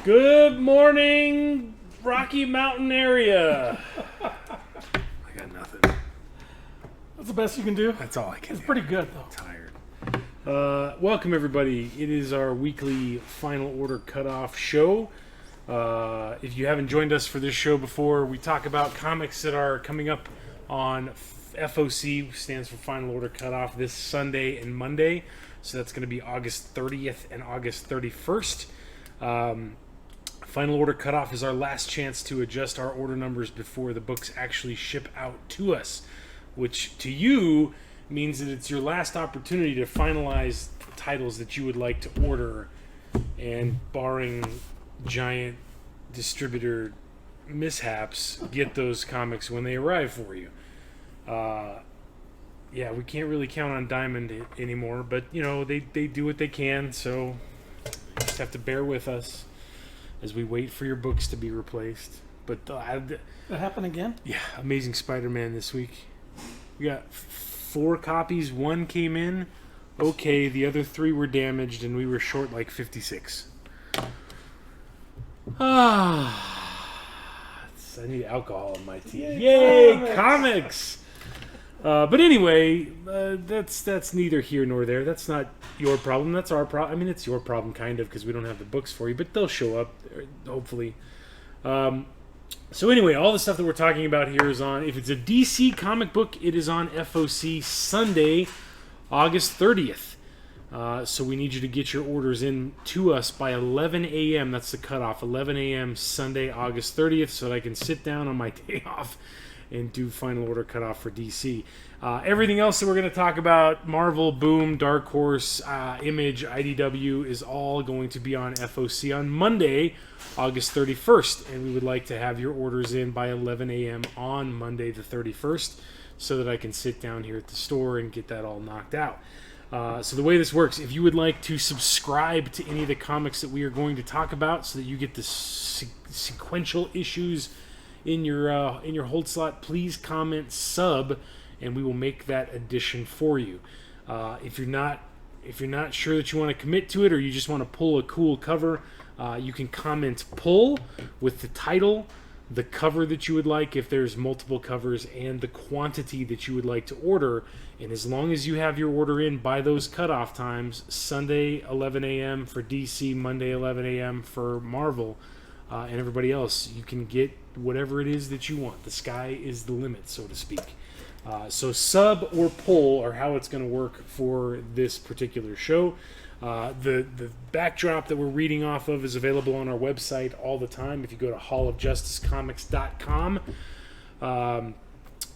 Good morning, Rocky Mountain area. I got nothing. That's the best you can do? That's all I can do. It's pretty good, though. I'm tired. Welcome, everybody. It is our weekly Final Order Cutoff show. If you haven't joined us for this show before, we talk about comics that are coming up on FOC, stands for Final Order Cutoff, this Sunday and Monday. So that's going to be August 30th and August 31st. Final Order Cutoff is our last chance to adjust our order numbers before the books actually ship out to us, which to you means that it's your last opportunity to finalize titles that you would like to order, and barring giant distributor mishaps, get those comics when they arrive for you. Yeah, we can't really count on Diamond anymore, but you know, they do what they can, so you just have to bear with us as we wait for your books to be replaced. But That happened again? yeah, Amazing Spider-Man this week. We got 4 copies. 1 came in okay, the other 3 were damaged, and we were short like 56. I need alcohol in my tea. Yay, comics! But anyway, that's neither here nor there. That's not your problem. That's our problem. I mean, it's your problem, kind of, because we don't have the books for you, but they'll show up, hopefully. So anyway, all the stuff that we're talking about here is on, if it's a DC comic book, it is on FOC Sunday, August 30th. So we need you to get your orders in to us by 11 a.m. That's the cutoff, 11 a.m. Sunday, August 30th, so that I can sit down on my day off and do Final Order Cutoff for DC. Everything else that we're going to talk about, Marvel, Boom, Dark Horse, Image, IDW, is all going to be on FOC on Monday, August 31st. And we would like to have your orders in by 11 a.m. on Monday the 31st so that I can sit down here at the store and get that all knocked out. So the way this works, if you would like to subscribe to any of the comics that we are going to talk about so that you get the sequential issues in your hold slot, please comment sub, and we will make that addition for you. If you're not sure that you want to commit to it, or you just want to pull a cool cover, you can comment pull with the title, the cover that you would like if there's multiple covers, and the quantity that you would like to order. And as long as you have your order in by those cutoff times, Sunday 11 a.m. for DC, Monday 11 a.m. for Marvel, and everybody else, you can get whatever it is that you want. The sky is the limit, so to speak. So sub or pull are how it's going to work for this particular show. The backdrop that we're reading off of is available on our website all the time. If you go to hallofjusticecomics.com,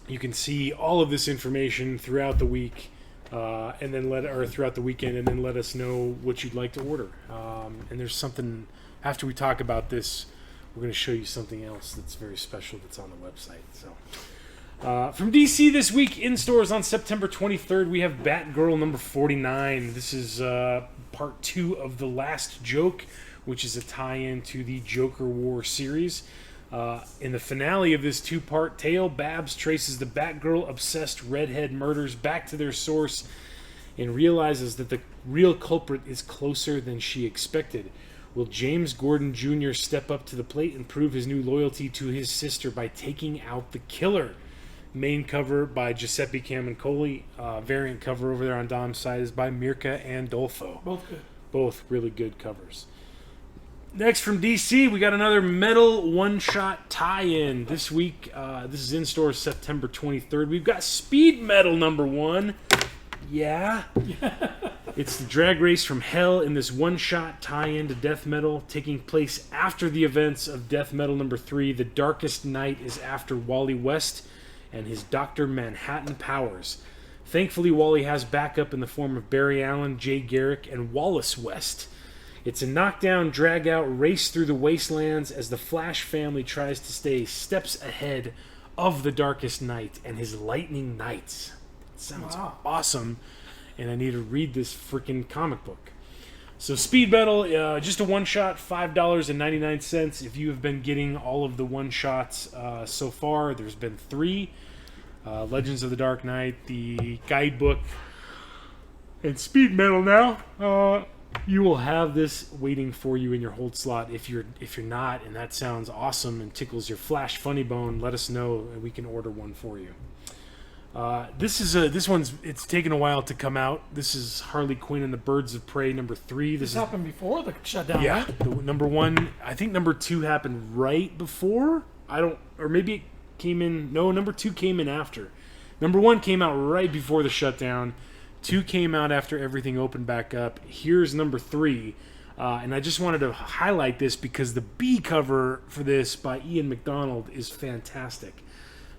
you can see all of this information throughout the week, and then throughout the weekend, and then let us know what you'd like to order. And there's something after we talk about this. We're going to show you something else that's very special that's on the website. So, from DC this week, in stores on September 23rd, we have Batgirl number 49. This is part 2 of The Last Joke, which is a tie-in to the Joker War series. In the finale of this 2-part tale, Babs traces the Batgirl-obsessed redhead murders back to their source and realizes that the real culprit is closer than she expected. Will James Gordon Jr. step up to the plate and prove his new loyalty to his sister by taking out the killer? Main cover by Giuseppe Camuncoli. Variant cover over there on Dom's side is by Mirka Andolfo. Both good. Both really good covers. Next from DC, we got another Metal one-shot tie-in. This week, this is in stores September 23rd. We've got Speed Metal number 1. Yeah. It's the drag race from hell in this one-shot tie-in to Death Metal, taking place after the events of Death Metal number 3. The Darkest Night is after Wally West and his Dr. Manhattan powers. Thankfully, Wally has backup in the form of Barry Allen, Jay Garrick, and Wallace West. It's a knockdown, drag-out race through the wastelands as the Flash family tries to stay steps ahead of the Darkest Night and his Lightning Knights. It sounds awesome, and I need to read this freaking comic book. So Speed Metal, just a one-shot, $5.99. If you have been getting all of the one-shots so far, there's been 3. Legends of the Dark Knight, the guidebook, and Speed Metal now. you will have this waiting for you in your hold slot. If you're not, and that sounds awesome and tickles your Flash funny bone, let us know and we can order one for you. This one's it's taken a while to come out. This is Harley Quinn and the Birds of Prey number 3. This happened before the shutdown. Yeah, Right? the number 1. I think number 2 happened right before. Or maybe it came in. No, number 2 came in after. Number 1 came out right before the shutdown. 2 came out after everything opened back up. Here's number 3. And I just wanted to highlight this because the B cover for this by Ian McDonald is fantastic.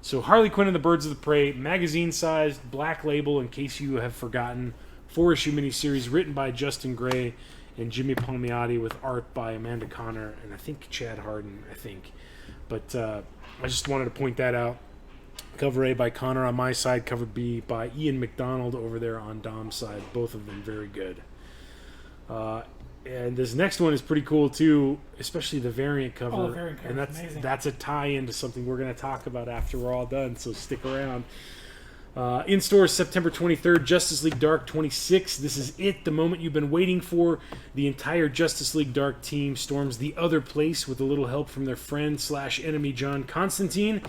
So Harley Quinn and the Birds of the Prey, magazine-sized, black label, in case you have forgotten, 4-issue miniseries written by Justin Gray and Jimmy Palmiotti with art by Amanda Connor and I think Chad Harden, But I just wanted to point that out. Cover A by Connor on my side, cover B by Ian McDonald over there on Dom's side. Both of them very good. And this next one is pretty cool too, especially the variant cover. Oh, the variant cover and is amazing. that's a tie-in to something we're going to talk about after we're all done, so stick around. In stores September 23rd, Justice League Dark 26. This is it, the moment you've been waiting for. The entire Justice League Dark team storms the other place with a little help from their friend/enemy John Constantine.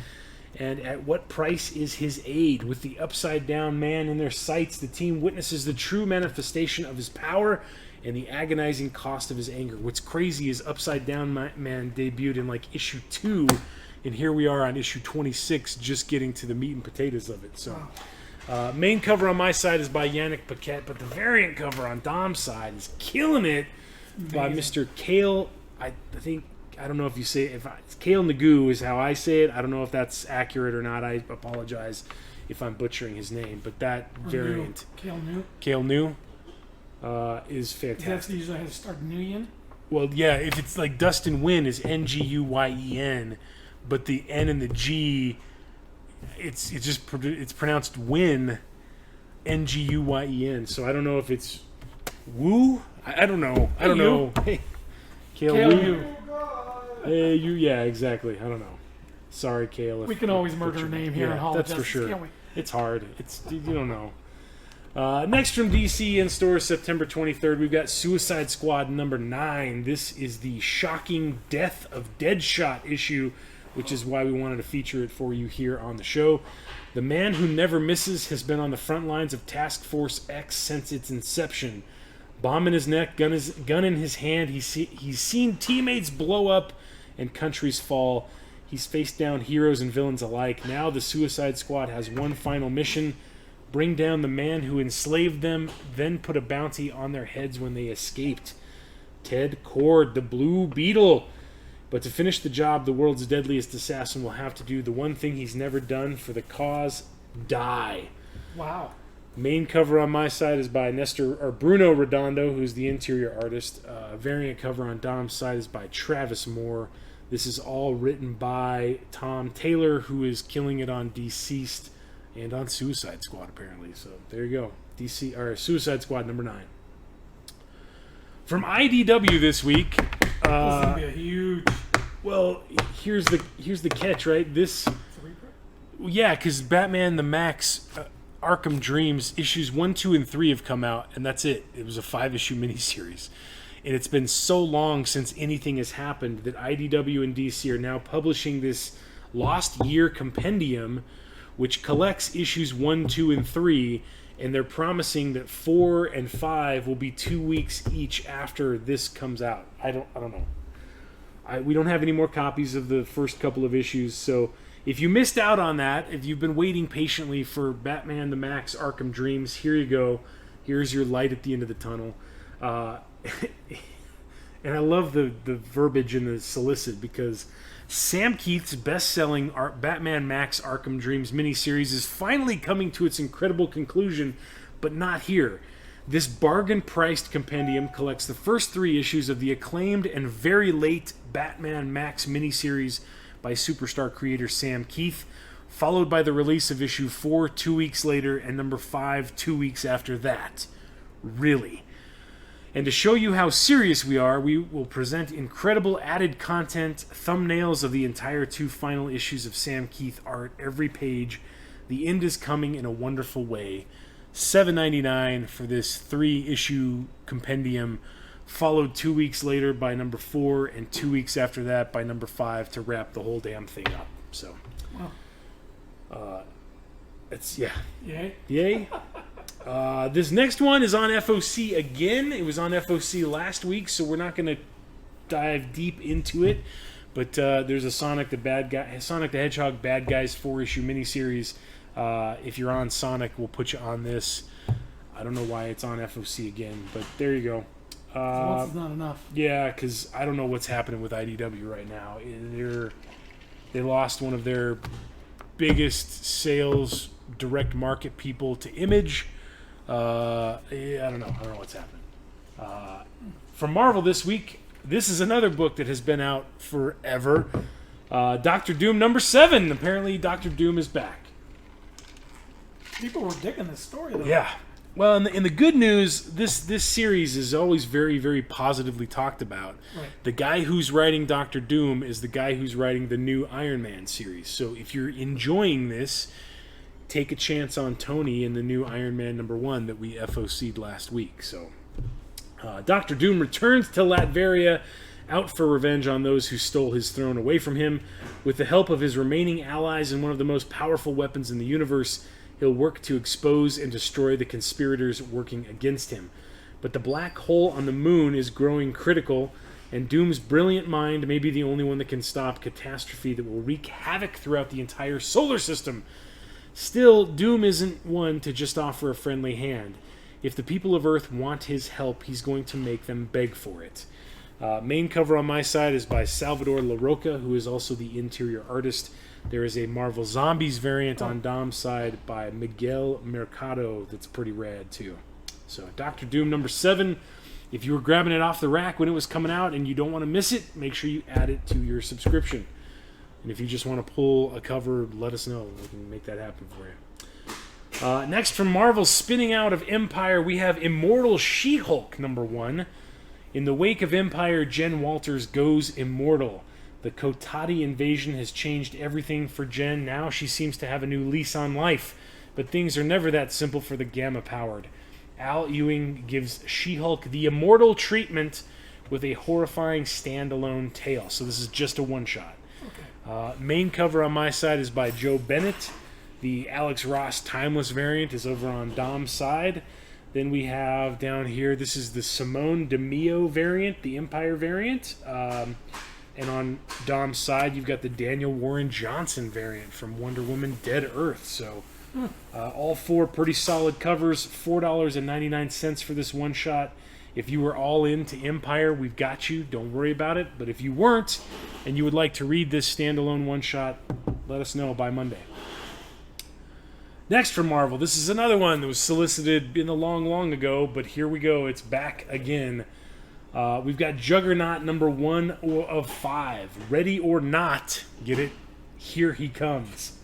And at what price is his aid? With the upside-down man in their sights, the team witnesses the true manifestation of his power and the agonizing cost of his anger. What's crazy is Upside Down Man debuted in like issue 2, and here we are on issue 26, just getting to the meat and potatoes of it. So, main cover on my side is by Yannick Paquette, but the variant cover on Dom's side is killing it by Mr. Kale. I don't know if you say it's Kale Nagu is how I say it. I don't know if that's accurate or not. I apologize if I'm butchering his name, but that variant, Kale New. Is fantastic. That's usually how to start Nguyen. Well, yeah, if it's like Dustin Nguyen is Nguyen, but the N and the G, it's pronounced Win, Nguyen. So I don't know if it's Woo. I don't know. I don't know. Hey, Kale Wu. Hey, you. Yeah, exactly. I don't know. Sorry, Kale. We can always murder a name here in Hall of That's Justice, for sure. can't we? It's hard. You don't know. Next from DC in stores September 23rd, we've got Suicide Squad number 9. This is the shocking death of Deadshot issue, which is why we wanted to feature it for you here on the show. The man who never misses has been on the front lines of Task Force X since its inception. Bomb in his neck, gun in his hand. He's seen teammates blow up and countries fall. He's faced down heroes and villains alike. Now the Suicide Squad has one final mission: bring down the man who enslaved them, then put a bounty on their heads when they escaped. Ted Kord, the Blue Beetle. But to finish the job, the world's deadliest assassin will have to do the one thing he's never done for the cause: die. Wow. Main cover on my side is by Bruno Redondo, who's the interior artist. Variant cover on Dom's side is by Travis Moore. This is all written by Tom Taylor, who is killing it on Deceased and on Suicide Squad, apparently. So there you go. Suicide Squad number 9. From IDW this week. This is gonna be a huge. Well, here's the catch, right? Yeah, because Batman the Max Arkham Dreams issues 1, 2, and 3 have come out, and that's it. It was a 5-issue miniseries. And it's been so long since anything has happened that IDW and DC are now publishing this Lost Year Compendium, which collects issues 1, 2, and 3, and they're promising that 4 and 5 will be 2 weeks each after this comes out. I don't know. We don't have any more copies of the first couple of issues, so if you missed out on that, if you've been waiting patiently for Batman the Max Arkham Dreams, here you go. Here's your light at the end of the tunnel. And I love the verbiage in the solicit, because Sam Keith's best-selling Batman Max Arkham Dreams miniseries is finally coming to its incredible conclusion, but not here. This bargain-priced compendium collects the first 3 issues of the acclaimed and very late Batman Max miniseries by superstar creator Sam Keith, followed by the release of issue 4 2 weeks later and number 5 2 weeks after that. Really. And to show you how serious we are, we will present incredible added content, thumbnails of the entire 2 final issues of Sam Keith art, every page. The end is coming in a wonderful way. $7.99 for this 3-issue compendium, followed 2 weeks later by number 4, and 2 weeks after that by number 5 to wrap the whole damn thing up. So, it's yay. This next one is on FOC again. It was on FOC last week, so we're not going to dive deep into it. But there's a Sonic the Hedgehog Bad Guys 4-issue miniseries. If you're on Sonic, we'll put you on this. I don't know why it's on FOC again, but there you go. Once is not enough. Yeah, because I don't know what's happening with IDW right now. They lost one of their biggest sales direct market people to Image. I don't know what's happening. From Marvel this week, this is another book that has been out forever. Doctor Doom number 7. Apparently, Doctor Doom is back. People were digging this story, though. Yeah. Well, in the good news, this series is always very, very positively talked about. Right. The guy who's writing Doctor Doom is the guy who's writing the new Iron Man series. So if you're enjoying this, take a chance on Tony in the new Iron Man number 1 that we FOC'd last week. So Doctor Doom returns to Latveria, out for revenge on those who stole his throne away from him. With the help of his remaining allies and one of the most powerful weapons in the universe, he'll work to expose and destroy the conspirators working against him. But the black hole on the moon is growing critical, and Doom's brilliant mind may be the only one that can stop catastrophe that will wreak havoc throughout the entire solar system. Still, Doom isn't one to just offer a friendly hand. If the people of Earth want his help, he's going to make them beg for it. Main cover on my side is by Salvador LaRocca, who is also the interior artist. There is a Marvel Zombies variant on Dom's side by Miguel Mercado that's pretty rad, too. So, Doctor Doom number 7. If you were grabbing it off the rack when it was coming out and you don't want to miss it, make sure you add it to your subscription. And if you just want to pull a cover, let us know. We can make that happen for you. Next, from Marvel, spinning out of Empire, we have Immortal She-Hulk number 1. In the wake of Empire, Jen Walters goes immortal. The Kotati invasion has changed everything for Jen. Now she seems to have a new lease on life. But things are never that simple for the Gamma-powered. Al Ewing gives She-Hulk the immortal treatment with a horrifying standalone tale. So this is just a one-shot. Okay. Main cover on my side is by Joe Bennett. The Alex Ross Timeless variant is over on Dom's side. Then we have down here, this is the Simone DeMeo variant, the Empire variant. And on Dom's side, you've got the Daniel Warren Johnson variant from Wonder Woman Dead Earth. So all 4 pretty solid covers, $4.99 for this one shot. If you were all into Empire, we've got you. Don't worry about it. But if you weren't and you would like to read this standalone one shot, let us know by Monday. Next from Marvel, this is another one that was solicited in the long ago, but here we go. It's back again. We've got Juggernaut number 1 of 5. Ready or not, get it? Here he comes.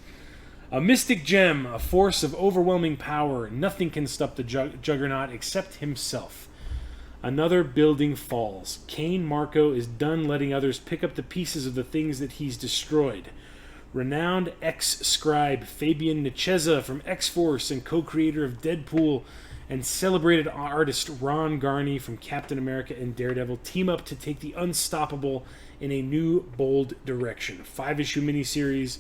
A mystic gem, a force of overwhelming power. Nothing can stop the Juggernaut except himself. Another building falls. Cain Marco is done letting others pick up the pieces of the things that he's destroyed. Renowned ex-scribe Fabian Nicieza from X-Force and co-creator of Deadpool and celebrated artist Ron Garney from Captain America and Daredevil team up to take the unstoppable in a new, bold direction. 5-issue miniseries.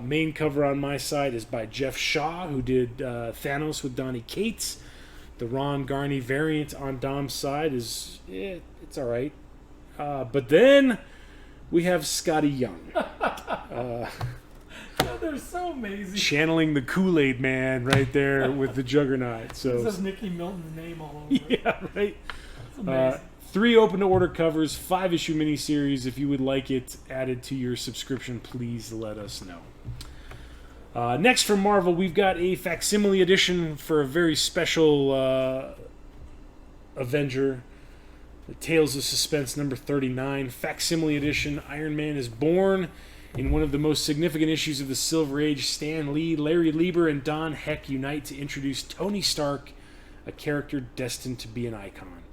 Main cover on my side is by Jeff Shaw, who did Thanos with Donny Cates. The Ron Garney variant on Dom's side is, it's all right. But then we have Scotty Young. They're so amazing. Channeling the Kool-Aid Man right there with the Juggernaut. So it says Nicky Milton's name all over it. Yeah, right. It's amazing. 3 open-to-order covers, 5-issue miniseries. If you would like it added to your subscription, please let us know. Next from Marvel, we've got a facsimile edition for a very special Avenger. The Tales of Suspense number 39. Facsimile edition. Iron Man is born. In one of the most significant issues of the Silver Age, Stan Lee, Larry Lieber, and Don Heck unite to introduce Tony Stark, a character destined to be an icon.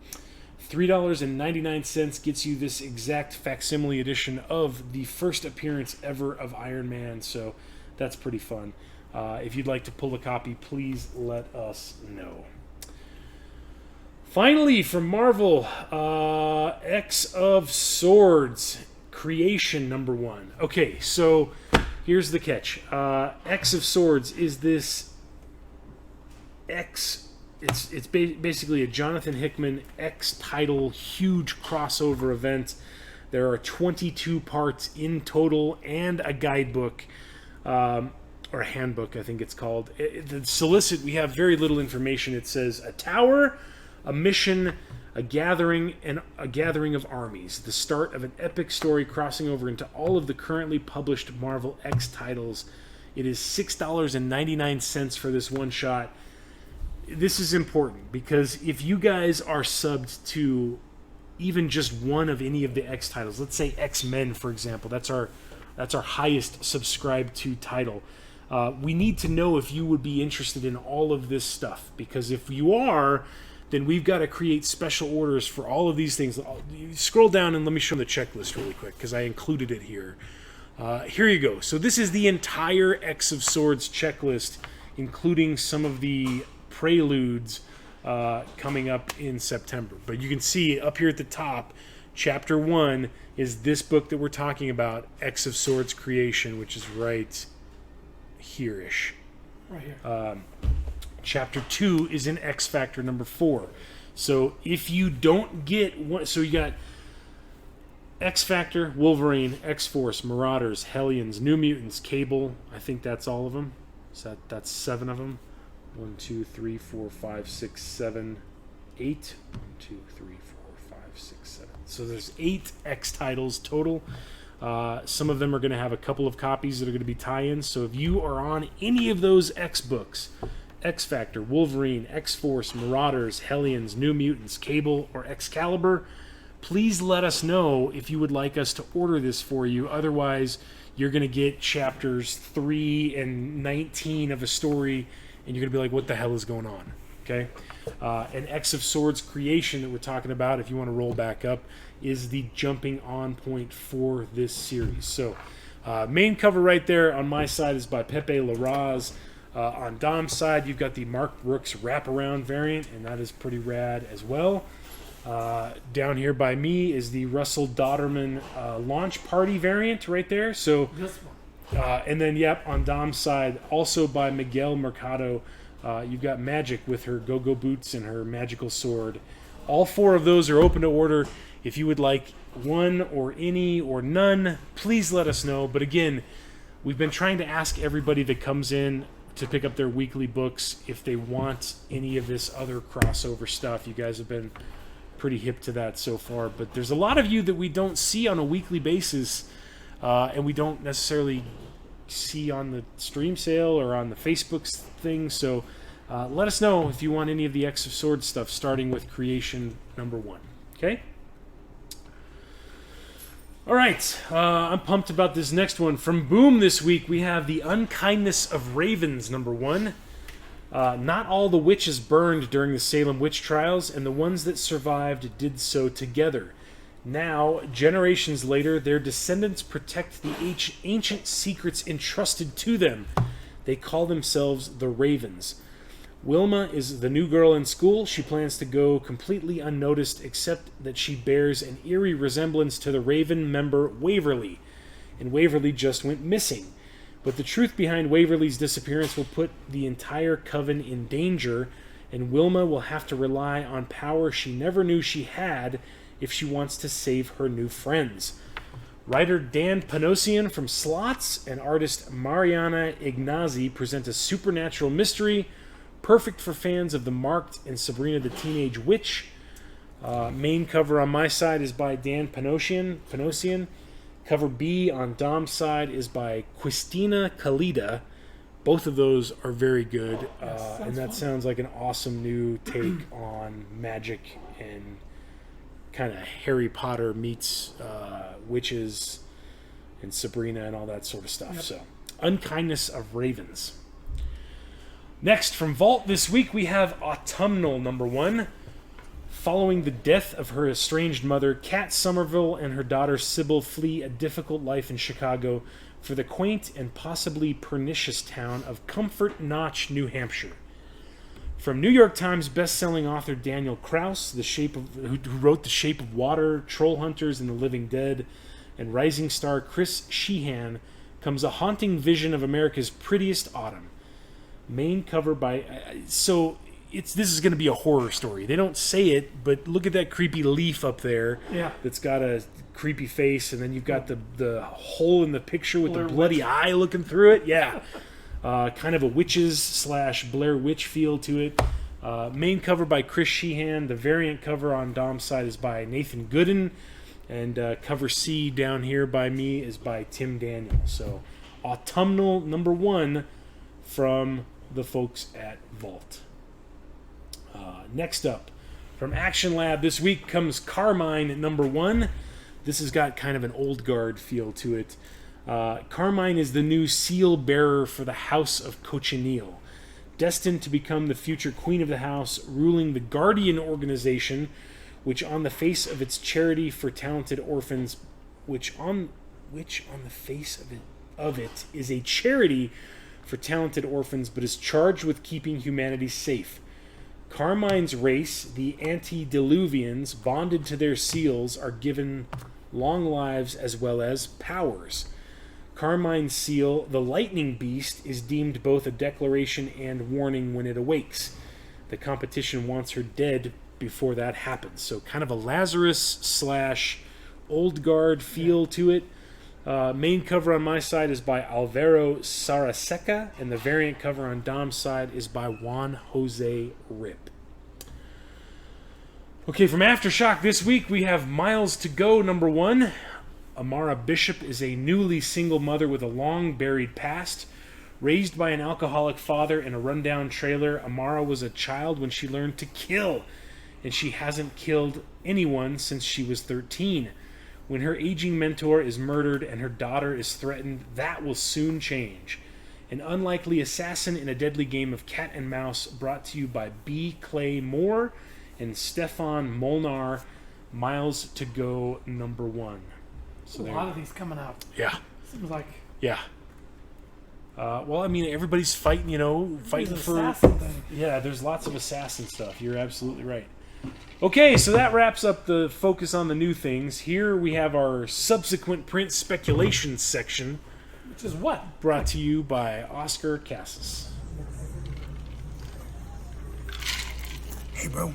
$3.99 gets you this exact facsimile edition of the first appearance ever of Iron Man, so that's pretty fun. If you'd like to pull a copy, please let us know. Finally, from Marvel, X of Swords, Creation #1. Okay, so here's the catch. X of Swords is this X... It's basically a Jonathan Hickman X title huge crossover event. There are 22 parts in total and a guidebook, or a handbook, I think it's called. The solicit, we have very little information. It says a tower, a mission, a gathering, and a gathering of armies. The start of an epic story crossing over into all of the currently published Marvel X titles. It is $6.99 for this one shot. This is important because if you guys are subbed to even just one of any of the X titles, let's say X-Men, for example, that's our highest subscribed to title. We need to know if you would be interested in all of this stuff, because if you are, then we've got to create special orders for all of these things. Scroll down and let me show the checklist really quick because I included it here. Here you go. So this is the entire X of Swords checklist, including some of the preludes coming up in September. But you can see up here at the top, Chapter 1 is this book that we're talking about, X of Swords Creation, which is right here-ish. Right here. Chapter 2 is in X Factor #4. So if you don't get one... So you got X Factor, Wolverine, X-Force, Marauders, Hellions, New Mutants, Cable. I think that's all of them. So that's 7 of them. 1, 2, 3, 4, 5, 6, 7, 8. 1, 2, 3, 4, 5, 6, 7. So there's 8 X titles total. Some of them are going to have a couple of copies that are going to be tie-ins. So if you are on any of those X books, X Factor, Wolverine, X-Force, Marauders, Hellions, New Mutants, Cable, or Excalibur, please let us know if you would like us to order this for you. Otherwise, you're going to get chapters 3 and 19 of a story, and you're going to be like, what the hell is going on? Okay? An X of Swords Creation that we're talking about, if you want to roll back up, is the jumping on point for this series. So, main cover right there on my side is by Pepe Larraz. On Dom's side, you've got the Mark Brooks wraparound variant, and that is pretty rad as well. Down here by me is the Russell Dodderman launch party variant right there. So, This one. and then, yep, on Dom's side, also by Miguel Mercado, you've got Magic with her go-go boots and her magical sword. All 4 of those are open to order. If you would like one or any or none, please let us know. But again, we've been trying to ask everybody that comes in to pick up their weekly books if they want any of this other crossover stuff. You guys have been pretty hip to that so far. But there's a lot of you that we don't see on a weekly basis, and we don't necessarily see on the stream sale or on the Facebook thing. So let us know if you want any of the X of Swords stuff, starting with Creation #1. Okay? All right. I'm pumped about this next one. From Boom this week, we have The Unkindness of Ravens #1. Not all the witches burned during the Salem witch trials, and the ones that survived did so together. Now, generations later, their descendants protect the ancient secrets entrusted to them. They call themselves the Ravens. Wilma is the new girl in school. She plans to go completely unnoticed, except that she bears an eerie resemblance to the Raven member Waverly, and Waverly just went missing. But the truth behind Waverly's disappearance will put the entire coven in danger, and Wilma will have to rely on power she never knew she had if she wants to save her new friends. Writer Dan Panosian from Slots and artist Mariana Ignazi present a supernatural mystery perfect for fans of The Marked and Sabrina the Teenage Witch. Main cover on my side is by Dan Panosian. Cover B on Dom's side is by Christina Kalida. Both of those are very good, and that sounds like an awesome new take on magic and kind of Harry Potter meets witches and Sabrina and all that sort of stuff. Yep. So, Unkindness of Ravens. Next, from Vault this week, we have Autumnal #1. Following the death of her estranged mother, Kat Somerville and her daughter Sybil flee a difficult life in Chicago for the quaint and possibly pernicious town of Comfort Notch, New Hampshire. From New York Times best-selling author Daniel Krauss, who wrote The Shape of Water, Troll Hunters, and The Living Dead, and rising star Chris Sheehan, comes a haunting vision of America's prettiest autumn. Main cover by... this is going to be a horror story. They don't say it, but look at that creepy leaf up there. Yeah. That's got a creepy face, and then you've got the hole in the picture with Blair the bloody Witch. eye looking through it. Yeah. Kind of a witches / Blair Witch feel to it. Main cover by Chris Sheehan. The variant cover on Dom's side is by Nathan Gooden. And cover C down here by me is by Tim Daniel. So, autumnal number 1 from the folks at Vault. Next up, from Action Lab this week comes Carmine number 1. This has got kind of an old guard feel to it. Carmine is the new seal bearer for the House of Cochineal, destined to become the future queen of the house, ruling the Guardian organization, which on the face of its charity for talented orphans, which on the face of it is a charity for talented orphans, but is charged with keeping humanity safe. Carmine's race, the Antediluvians, bonded to their seals, are given long lives as well as powers. Carmine's seal, the Lightning Beast, is deemed both a declaration and warning when it awakes. The competition wants her dead before that happens. So kind of a Lazarus / old guard feel to it. Main cover on my side is by Alvaro Saraseca, and the variant cover on Dom's side is by Juan Jose Rip. Okay, from Aftershock this week, we have Miles to Go, number 1. Amara Bishop is a newly single mother with a long-buried past. Raised by an alcoholic father in a rundown trailer, Amara was a child when she learned to kill, and she hasn't killed anyone since she was 13. When her aging mentor is murdered and her daughter is threatened, that will soon change. An unlikely assassin in a deadly game of cat and mouse, brought to you by B. Clay Moore and Stefan Molnar. Miles to Go, number 1. So a lot of these coming out. Yeah. Seems like... Yeah. Well, I mean, everybody's fighting, fighting for... assassin thing. Yeah, there's lots of assassin stuff. You're absolutely right. Okay, so that wraps up the focus on the new things. Here we have our subsequent print speculation section. Which is what? Brought to you by Oscar Cassis. Hey, bro.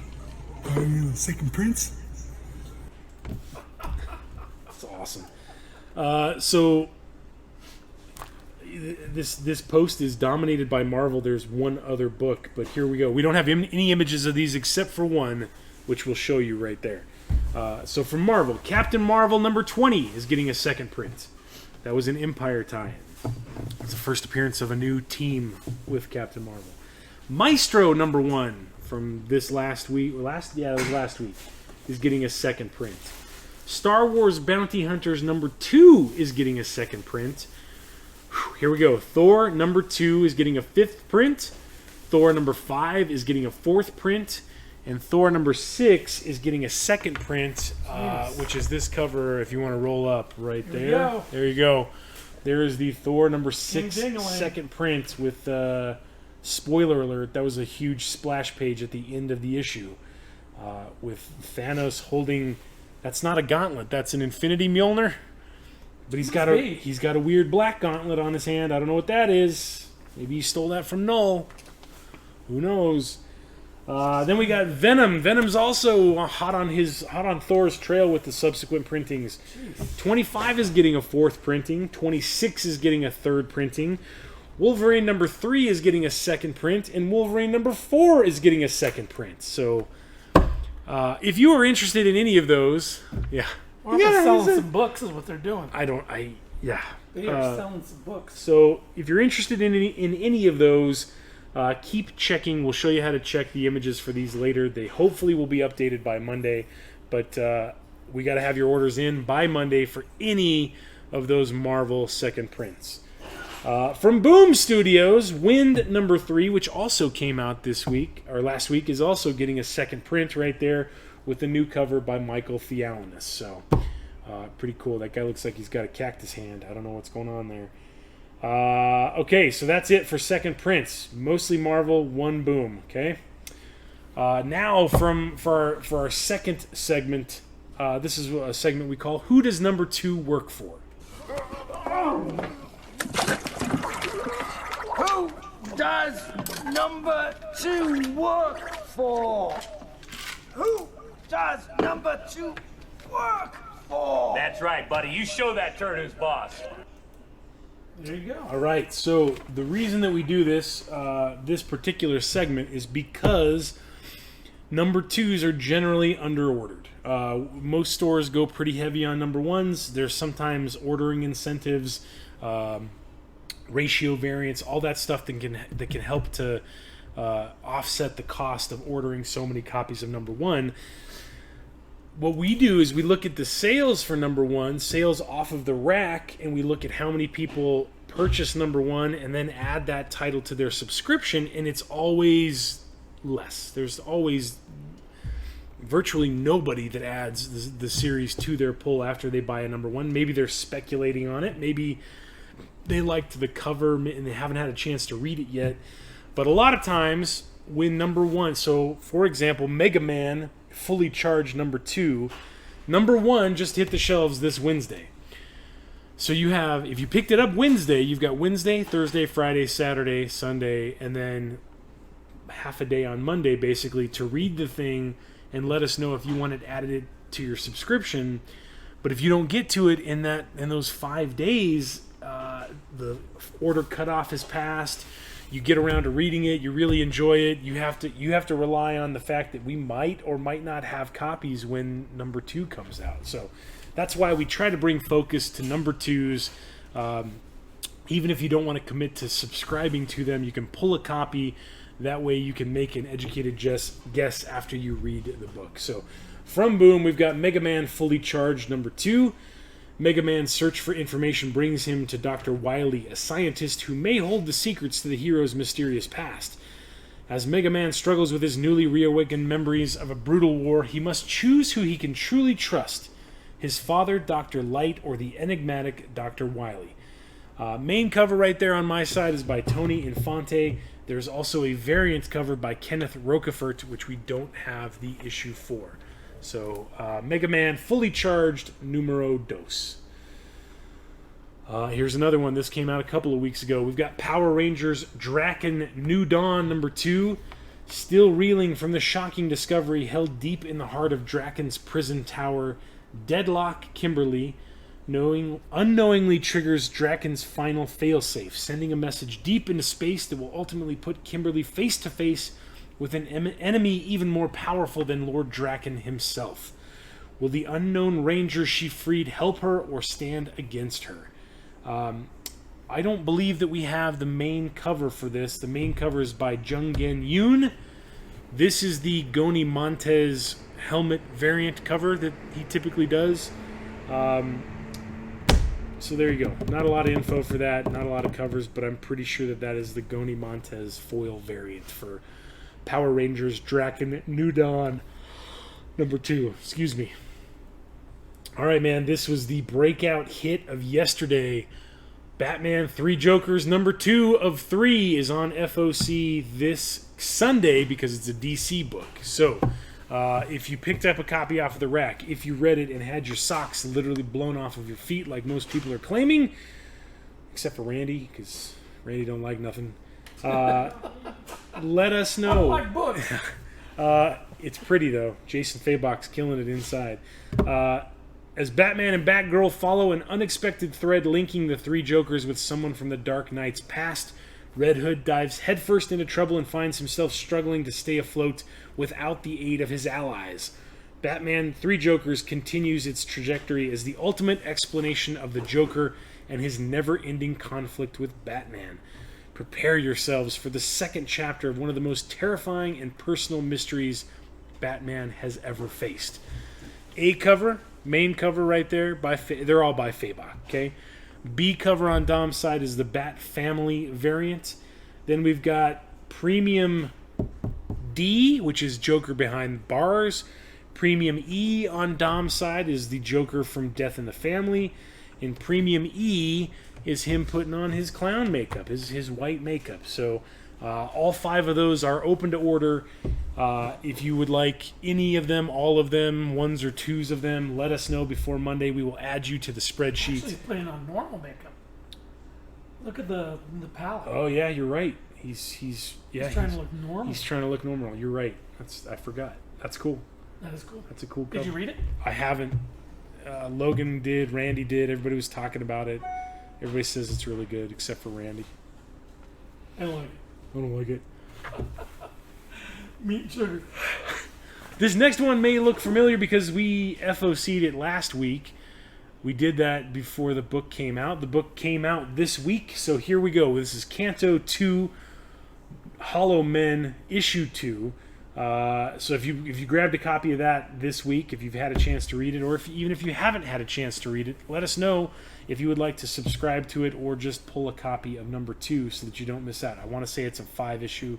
Are you second prince? That's awesome. So this post is dominated by Marvel. There's one other book, but here we go. We don't have any images of these except for one, which we'll show you right there. So from Marvel, Captain Marvel number 20 is getting a second print. That was an Empire tie-in. It's the first appearance of a new team with Captain Marvel. Maestro number 1 from this last week, last week, is getting a second print. Star Wars Bounty Hunters number 2 is getting a second print. Here we go. Thor number 2 is getting a 5th print. Thor number 5 is getting a 4th print. And Thor number 6 is getting a second print, which is this cover, if you want to roll up right there. There you go. There is the Thor number 6 second print with, spoiler alert, that was a huge splash page at the end of the issue. With Thanos holding, that's not a gauntlet, that's an Infinity Mjolnir. But he's got a weird black gauntlet on his hand. I don't know what that is. Maybe he stole that from Null. Who knows? Then we got Venom. Venom's also hot on Thor's trail with the subsequent printings. Jeez. 25 is getting a 4th printing. 26 is getting a 3rd printing. Wolverine number 3 is getting a 2nd print, and Wolverine number 4 is getting a 2nd print. So, if you are interested in any of those, yeah. Or they're selling some books is what they're doing. Yeah. They are selling some books. So if you're interested in any of those, keep checking. We'll show you how to check the images for these later. They hopefully will be updated by Monday, but we got to have your orders in by Monday for any of those Marvel second prints. From Boom Studios, Wind number 3, which also came out this week or last week, is also getting a second print right there with the new cover by Michael Theolinus. So Pretty cool. That guy looks like he's got a cactus hand. I don't know what's going on there. Okay, so that's it for second prints. Mostly Marvel, one Boom. Okay. Now for our second segment, this is a segment we call "Who Does Number 2 Work For?" Who does number 2 work for? Who does number 2 work for? That's right, buddy. You show that turd who's boss. There you go. All right. So the reason that we do this this particular segment is because number 2s are generally underordered. Most stores go pretty heavy on number 1s. There's sometimes ordering incentives, ratio variance, all that stuff that can help to offset the cost of ordering so many copies of number 1. What we do is we look at the sales for number 1, sales off of the rack, and we look at how many people purchase number 1 and then add that title to their subscription, and it's always less. There's always virtually nobody that adds the series to their pull after they buy a number 1. Maybe they're speculating on it. Maybe they liked the cover and they haven't had a chance to read it yet. But a lot of times when number 1, so for example, Mega Man Fully Charged number 2, number 1 just hit the shelves this Wednesday. So you have, if you picked it up Wednesday, you've got Wednesday, Thursday, Friday, Saturday, Sunday, and then half a day on Monday basically to read the thing and let us know if you wanted added it to your subscription. But if you don't get to it in those 5 days, the order cutoff has passed. You get around to reading it, you really enjoy it. You have to rely on the fact that we might or might not have copies when number 2 comes out. So that's why we try to bring focus to number 2s. Even if you don't want to commit to subscribing to them, you can pull a copy. That way you can make an educated guess after you read the book. So from Boom, we've got Mega Man Fully Charged number 2. Mega Man's search for information brings him to Dr. Wily, a scientist who may hold the secrets to the hero's mysterious past. As Mega Man struggles with his newly reawakened memories of a brutal war, he must choose who he can truly trust, his father, Dr. Light, or the enigmatic Dr. Wily. Main cover right there on my side is by Tony Infante. There's also a variant cover by Kenneth Roquefort, which we don't have the issue for. So, Mega Man Fully Charged numero dos. Here's another one. This came out a couple of weeks ago. We've got Power Rangers Draken New Dawn number 2. Still reeling from the shocking discovery held deep in the heart of Draken's prison tower, Deadlock Kimberly unknowingly triggers Draken's final failsafe, sending a message deep into space that will ultimately put Kimberly face to face with an enemy even more powerful than Lord Draken himself. Will the unknown ranger she freed help her or stand against her? I don't believe that we have the main cover for this. The main cover is by Jungen Yoon. This is the Goni Montez helmet variant cover that he typically does. So there you go. Not a lot of info for that, not a lot of covers, but I'm pretty sure that is the Goni Montez foil variant for Power Rangers Draken New Dawn number 2. Excuse me. All right, man. This was the breakout hit of yesterday. Batman 3 Jokers number 2 of 3 is on FOC this Sunday because it's a DC book. So if you picked up a copy off of the rack, if you read it and had your socks literally blown off of your feet like most people are claiming, except for Randy, because Randy don't like nothing, let us know. I like books. It's pretty, though. Jason Fabok's killing it inside. As Batman and Batgirl follow an unexpected thread linking the 3 Jokers with someone from the Dark Knight's past, Red Hood dives headfirst into trouble and finds himself struggling to stay afloat without the aid of his allies. Batman 3 Jokers continues its trajectory as the ultimate explanation of the Joker and his never-ending conflict with Batman. Prepare yourselves for the second chapter of one of the most terrifying and personal mysteries Batman has ever faced. A cover, main cover right there, they're all by Fabok, okay? B cover on Dom's side is the Bat Family variant. Then we've got Premium D, which is Joker Behind Bars. Premium E on Dom's side is the Joker from Death in the Family. And Premium E is him putting on his clown makeup, his white makeup. So all 5 of those are open to order. If you would like any of them, all of them, 1s or 2s of them, let us know before Monday. We will add you to the spreadsheet. Actually, he's putting on normal makeup. Look at the palette. Oh yeah, you're right. He's trying to look normal. He's trying to look normal. You're right. I forgot. That's cool. That is cool. That's a cool Did cover. you read it? I haven't. Logan did. Randy did. Everybody was talking about it. Everybody says it's really good, except for Randy. I don't like it. I don't like it. Meat and sugar. This next one may look familiar because we FOC'd it last week. We did that before the book came out. The book came out this week, so here we go. This is Canto 2, Hollow Men, Issue 2. So if you grabbed a copy of that this week, if you've had a chance to read it, or even if you haven't had a chance to read it, let us know if you would like to subscribe to it or just pull a copy of number 2 so that you don't miss out. I want to say it's a 5-issue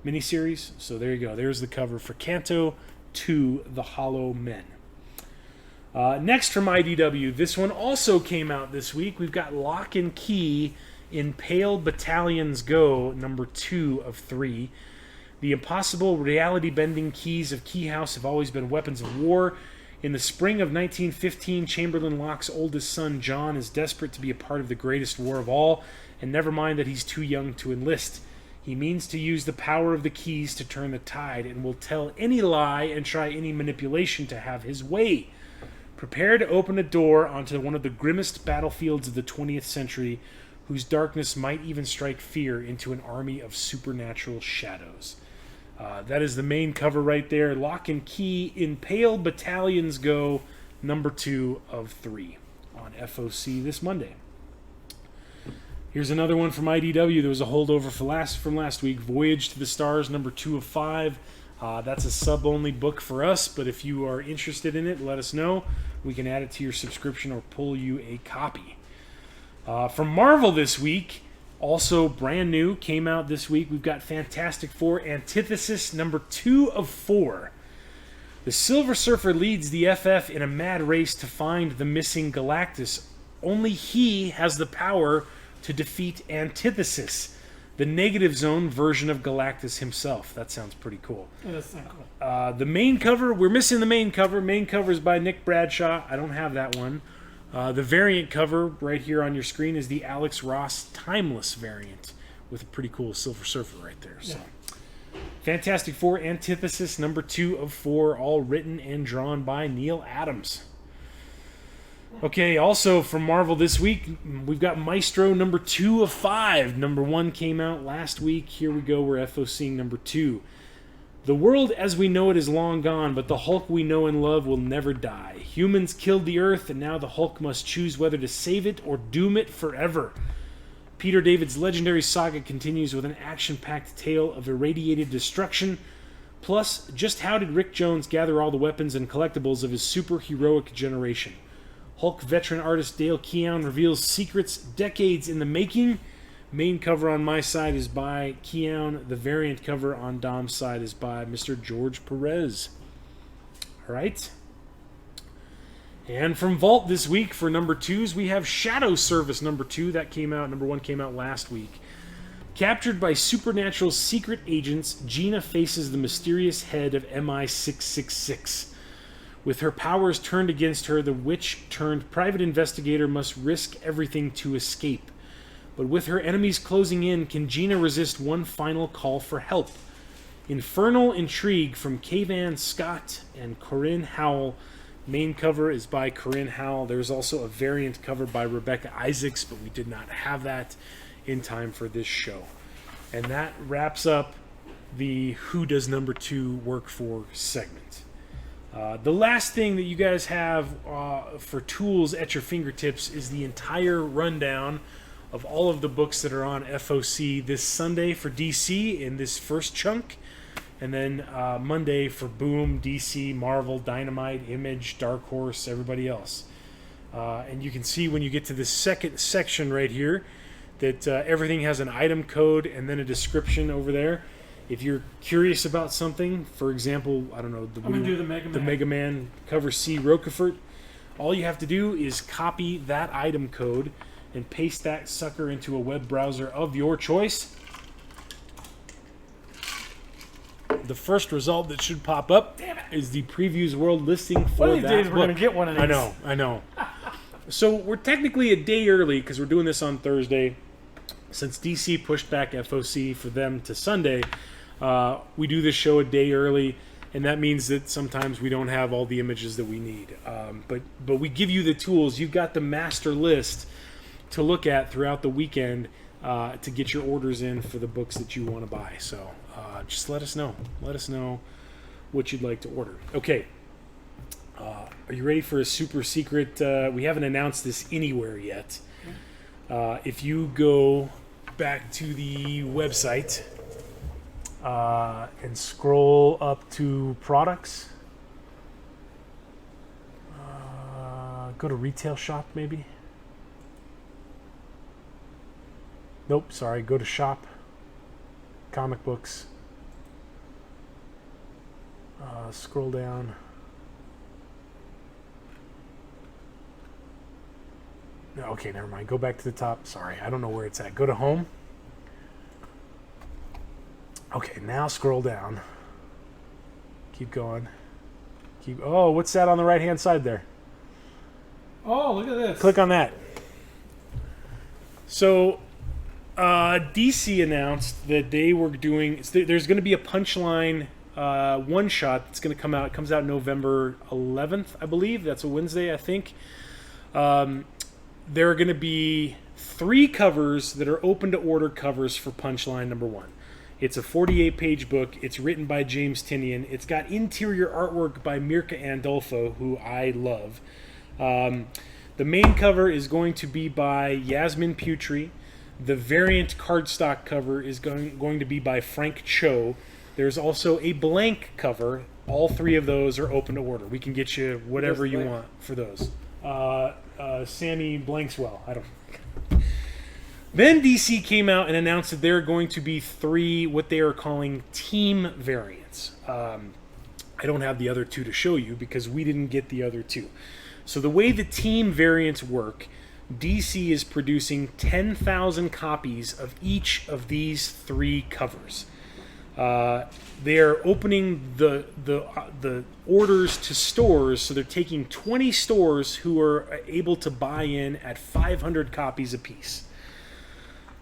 miniseries, so there you go. There's the cover for Canto 2, The Hollow Men. Next from IDW, this one also came out this week. We've got Lock and Key in Pale Battalions Go, number 2 of 3. The impossible reality-bending keys of Key House have always been weapons of war. In the spring of 1915, Chamberlain Locke's oldest son, John, is desperate to be a part of the greatest war of all, and never mind that he's too young to enlist. He means to use the power of the keys to turn the tide, and will tell any lie and try any manipulation to have his way. Prepare to open a door onto one of the grimmest battlefields of the 20th century, whose darkness might even strike fear into an army of supernatural shadows. That is the main cover right there. Lock and Key in Pale Battalions Go, number 2 of 3 on FOC this Monday. Here's another one from IDW. There was a holdover from last week. Voyage to the Stars, number 2 of 5. That's a sub-only book for us, but if you are interested in it, let us know. We can add it to your subscription or pull you a copy. From Marvel this week, also brand new, came out this week. We've got Fantastic Four Antithesis, number 2 of 4. The Silver Surfer leads the FF in a mad race to find the missing Galactus. Only he has the power to defeat Antithesis, the Negative Zone version of Galactus himself. That sounds pretty cool. Yeah, that's not cool. The main cover, we're missing the main cover. Main cover is by Nick Bradshaw. I don't have that one. The variant cover right here on your screen is the Alex Ross Timeless variant with a pretty cool Silver Surfer right there. So, Fantastic Four Antithesis, number 2 of 4, all written and drawn by Neil Adams. Okay, also from Marvel this week, we've got Maestro, number 2 of 5. Number 1 came out last week. Here we go, we're FOCing number 2. The world as we know it is long gone, but the Hulk we know and love will never die. Humans killed the Earth, and now the Hulk must choose whether to save it or doom it forever. Peter David's legendary saga continues with an action-packed tale of irradiated destruction. Plus, just how did Rick Jones gather all the weapons and collectibles of his superheroic generation? Hulk veteran artist Dale Keown reveals secrets decades in the making. Main cover on my side is by Keown. The variant cover on Dom's side is by Mr. George Perez. All right. And from Vault this week for number 2s, we have Shadow Service number 2. That came out. Number 1 came out last week. Captured by supernatural secret agents, Gina faces the mysterious head of MI666. With her powers turned against her, the witch-turned-private investigator must risk everything to escape. But with her enemies closing in, can Gina resist one final call for help? Infernal Intrigue from Kavan Scott and Corinne Howell. Main cover is by Corinne Howell. There's also a variant cover by Rebecca Isaacs, but we did not have that in time for this show. And that wraps up the Who Does Number 2 Work For segment. The last thing that you guys have for tools at your fingertips is the entire rundown of all of the books that are on FOC this Sunday for DC in this first chunk, and then Monday for Boom, DC, Marvel, Dynamite, Image, Dark Horse, everybody else. And you can see when you get to the second section right here that everything has an item code and then a description over there. If you're curious about something, for example, I don't know, I'm gonna do the Mega Man. Mega Man cover C Roquefort, all you have to do is copy that item code and paste that sucker into a web browser of your choice. The first result that should pop up is the Previews World listing for One of these that days book. we're gonna get one of these. I know. So we're technically a day early because we're doing this on Thursday. Since DC pushed back FOC for them to Sunday, we do this show a day early, and that means that sometimes we don't have all the images that we need. But we give you the tools. You've got the master list to look at throughout the weekend to get your orders in for the books that you want to buy. So just let us know. Let us know what you'd like to order. Okay. Are you ready for a super secret? We haven't announced this anywhere yet. If you go back to the website and scroll up to products, go to retail shop maybe. Nope, sorry, go to shop, comic books, scroll down. Okay, never mind. Go back to the top. Sorry, I don't know where it's at. Go to home. Okay, now scroll down. Keep going. Oh, what's that on the right-hand side there? Oh, look at this. Click on that. So, DC announced that they were doing... There's going to be a Punchline one-shot that's going to come out. It comes out November 11th, I believe. That's a Wednesday, I think. There are going to be 3 covers that are open-to-order covers for Punchline #1. It's a 48-page book. It's written by James Tynion. It's got interior artwork by Mirka Andolfo, who I love. The main cover is going to be by Yasmin Putri. The variant cardstock cover is going to be by Frank Cho. There's also a blank cover. All 3 of those are open to order. We can get you whatever you want for those. Sammy Blankswell. I don't. Then DC came out and announced that there are going to be 3 what they are calling team variants. I don't have the other 2 to show you because we didn't get the other 2. So the way the team variants work, DC is producing 10,000 copies of each of these 3 covers. They are opening the orders to stores, so they're taking 20 stores who are able to buy in at 500 copies apiece.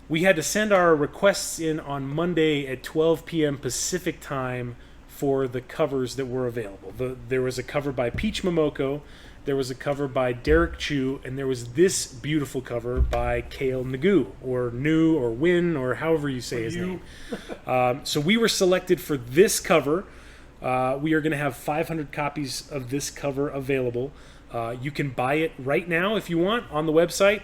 We had to send our requests in on Monday at 12 p.m. Pacific time for the covers that were available. There was a cover by Peach Momoko, there was a cover by Derek Chu, and there was this beautiful cover by Kale Nagu, or Nu, or Win, or however you say his name. So we were selected for this cover. We are going to have 500 copies of this cover available. You can buy it right now if you want on the website.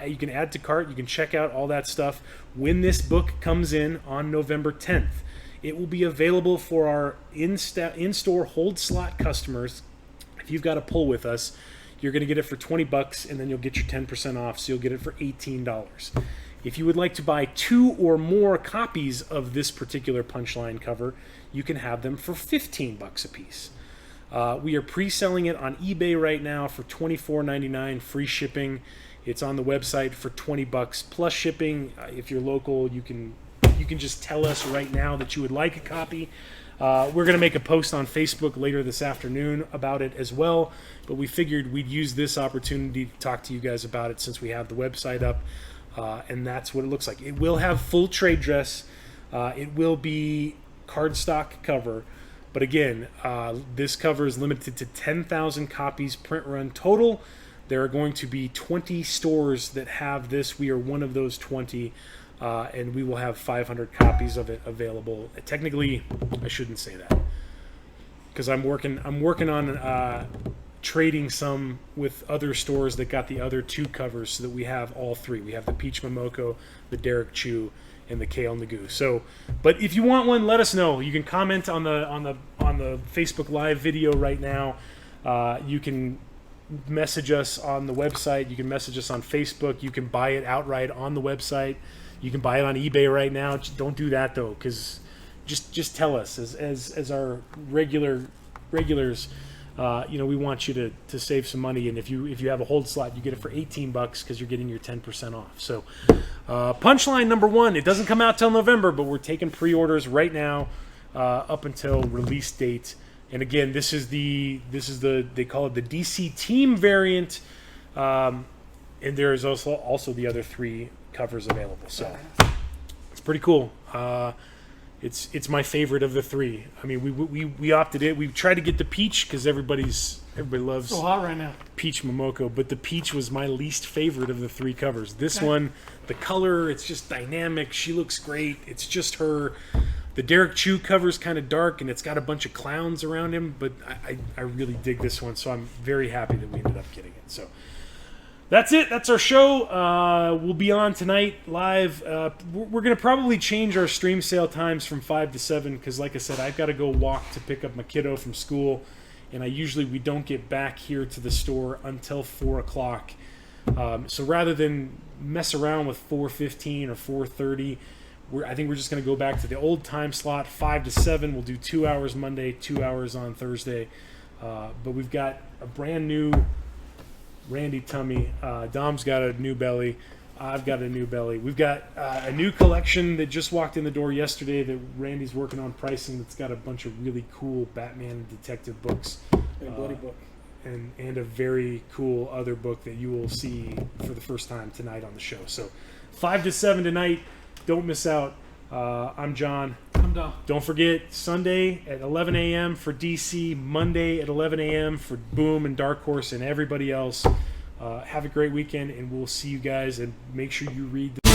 You can add to cart. You can check out all that stuff when this book comes in on November 10th. It will be available for our in-store hold slot customers. If you've got a pull with us, you're going to get it for $20, and then you'll get your 10% off, so you'll get it for $18. If you would like to buy 2 or more copies of this particular Punchline cover, you can have them for $15 a piece. We are pre-selling it on eBay right now for $24.99, free shipping. It's on the website for $20 plus shipping. If you're local, you can just tell us right now that you would like a copy. We're going to make a post on Facebook later this afternoon about it as well, but we figured we'd use this opportunity to talk to you guys about it since we have the website up, and that's what it looks like. It will have full trade dress. It will be cardstock cover, but again, this cover is limited to 10,000 copies print run total. There are going to be 20 stores that have this. We are one of those 20. And we will have 500 copies of it available. Technically, I shouldn't say that because I'm working on trading some with other stores that got the other 2 covers, so that we have all 3. We have the Peach Momoko, the Derek Chu, and the Kale Nagu. So, but if you want one, let us know. You can comment on the Facebook Live video right now. You can message us on the website. You can message us on Facebook. You can buy it outright on the website. You can buy it on eBay right now. Don't do that, though, because just tell us as our regulars. We want you to save some money, and if you have a hold slot, you get it for $18 because you're getting your 10% off. So, punchline number 1: it doesn't come out till November, but we're taking pre-orders right now up until release date. And again, this is the they call it the DC Team variant, and there is also the other 3 covers available. So it's pretty cool. It's my favorite of the 3. I mean, we opted it. We tried to get the peach because everybody loves So hot right now. peach Momoko, but the peach was my least favorite of the 3 covers. This one, the color, it's just dynamic. She looks great. It's just her. The Derek Chu cover's kind of dark, and it's got a bunch of clowns around him, but I really dig this one, so I'm very happy that we ended up getting it. So that's it. That's our show. We'll be on tonight live. We're going to probably change our stream sale times from 5 to 7 because, like I said, I've got to go walk to pick up my kiddo from school, and we don't get back here to the store until 4 o'clock. So rather than mess around with 4:15 or 4:30, I think we're just going to go back to the old time slot, 5 to 7. We'll do 2 hours Monday, 2 hours on Thursday. But we've got a brand new Randy tummy. Dom's got a new belly. I've got a new belly. We've got a new collection that just walked in the door yesterday that Randy's working on pricing. That's got a bunch of really cool Batman and detective books. A bloody book. And a very cool other book that you will see for the first time tonight on the show. So 5 to 7 tonight. Don't miss out. I'm John. I'm Dom. Don't forget, Sunday at 11 a.m. for DC, Monday at 11 a.m. for Boom and Dark Horse and everybody else. Have a great weekend, and we'll see you guys. And make sure you read the